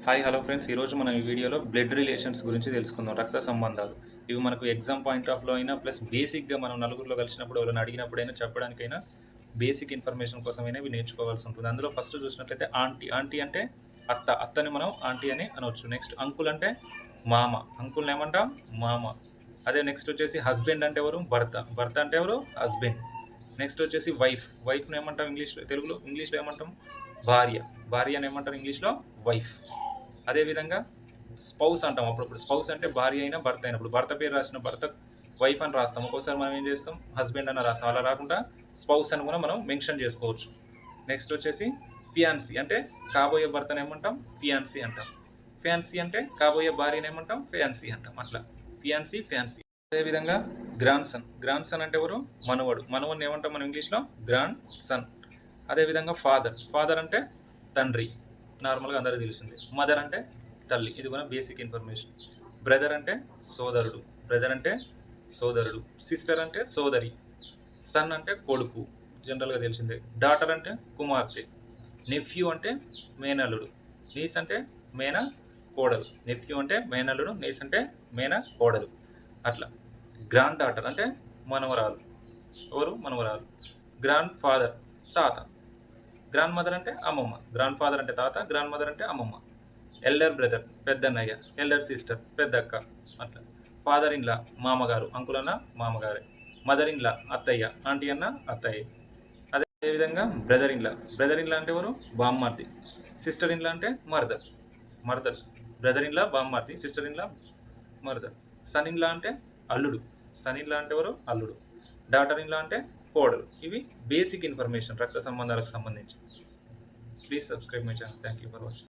Hi hello friends, ఈరోజు మనం ఈ వీడియోలో బ్లడ్ రిలేషన్స్ గురించి తెలుసుకుందాం. రక్త సంబంధాలు ఇవి మనకు ఎగ్జామ్ పాయింట్ ఆఫ్లో అయినా ప్లస్ బేసిక్గా మనం నలుగురిలో కలిసినప్పుడు ఎవరైనా అడిగినప్పుడైనా చెప్పడానికైనా బేసిక్ ఇన్ఫర్మేషన్ కోసమైనా ఇవి నేర్చుకోవాల్సి ఉంటుంది. అందులో ఫస్ట్ చూసినట్లయితే ఆంటీ అంటే అత్తని మనం ఆంటీ అని అనవచ్చు. నెక్స్ట్ అంకుల్ అంటే మామ, అంకుల్ని ఏమంటాం మామ. అదే నెక్స్ట్ వచ్చేసి హస్బెండ్ అంటే ఎవరు భర్త అంటే ఎవరు హస్బెండ్. నెక్స్ట్ వచ్చేసి వైఫ్ని ఏమంటాం ఇంగ్లీష్లో ఏమంటాం భార్య అని ఏమంటారు ఇంగ్లీష్లో వైఫ్. అదేవిధంగా స్పౌస్ అంటాం. అప్పుడప్పుడు స్పౌస్ అంటే భార్య అయినా భర్త అయినప్పుడు భర్త పేరు రాసిన భర్త వైఫ్ అని రాస్తాం. ఒక్కోసారి మనం ఏం చేస్తాం హస్బెండ్ అని రాస్తాం. అలా రాకుండా స్పౌస్ అని కూడా మనం మెన్షన్ చేసుకోవచ్చు. నెక్స్ట్ వచ్చేసి ఫియాన్సీ అంటే కాబోయే భర్తను ఏమంటాం ఫియాన్సీ అంటాం. ఫ్యాన్సీ అంటే కాబోయే భార్యను ఏమంటాం ఫియాన్సీ అంటాం. అట్లా ఫియాన్సీ. అదేవిధంగా గ్రాండ్ సన్ అంటే ఎవరు మనవడిని ఏమంటాం మనం ఇంగ్లీష్లో గ్రాండ్ సన్. అదేవిధంగా ఫాదర్ అంటే తండ్రి, నార్మల్గా అందరికీ తెలిసింది. మదర్ అంటే తల్లి, ఇది కూడా బేసిక్ ఇన్ఫర్మేషన్. బ్రదర్ అంటే సోదరుడు. సిస్టర్ అంటే సోదరి. సన్ అంటే కొడుకు, జనరల్గా తెలిసిందే. డాటర్ అంటే కుమార్తె. నెఫ్యూ అంటే మేనల్లుడు. నీస్ అంటే మేన కోడలు. నెఫ్యూ అంటే మేనల్లుడు, నీస్ అంటే మేన కోడలు. అట్లా గ్రాండ్ డాటర్ అంటే మనవరాలు. మనవరాలు. గ్రాండ్ ఫాదర్ తాత. గ్రాండ్ మదర్ అంటే అమ్మమ్మ. గ్రాండ్ ఫాదర్ అంటే తాత, గ్రాండ్ మదర్ అంటే అమ్మమ్మ. ఎల్డర్ బ్రదర్ పెద్దన్నయ్య, ఎల్డర్ సిస్టర్ పెద్దక్క. అట్లా ఫాదర్ ఇన్ లా మామగారు, అంకుల్ అన్న మామగారే. మదర్ ఇన్ లా అత్తయ్య, ఆంటీ అన్న అత్తయ్య. అదేవిధంగా బ్రదర్ ఇన్ లా అంటే ఎవరు బామ్మర్ది. సిస్టర్ ఇన్ లా అంటే మర్దర్. బ్రదర్ ఇన్ లా బామ్మర్ది, సిస్టర్ ఇన్ లా మర్దర్. సన్ ఇన్ లా అంటే అల్లుడు. సన్ ఇన్ లా అంటే ఎవరు అల్లుడు. డాటర్ ఇన్ లా అంటే కోడలు. ఇవి బేసిక్ ఇన్ఫర్మేషన్ రక్త సంబంధాలకు సంబంధించి. Please subscribe my channel. Thank you for watching.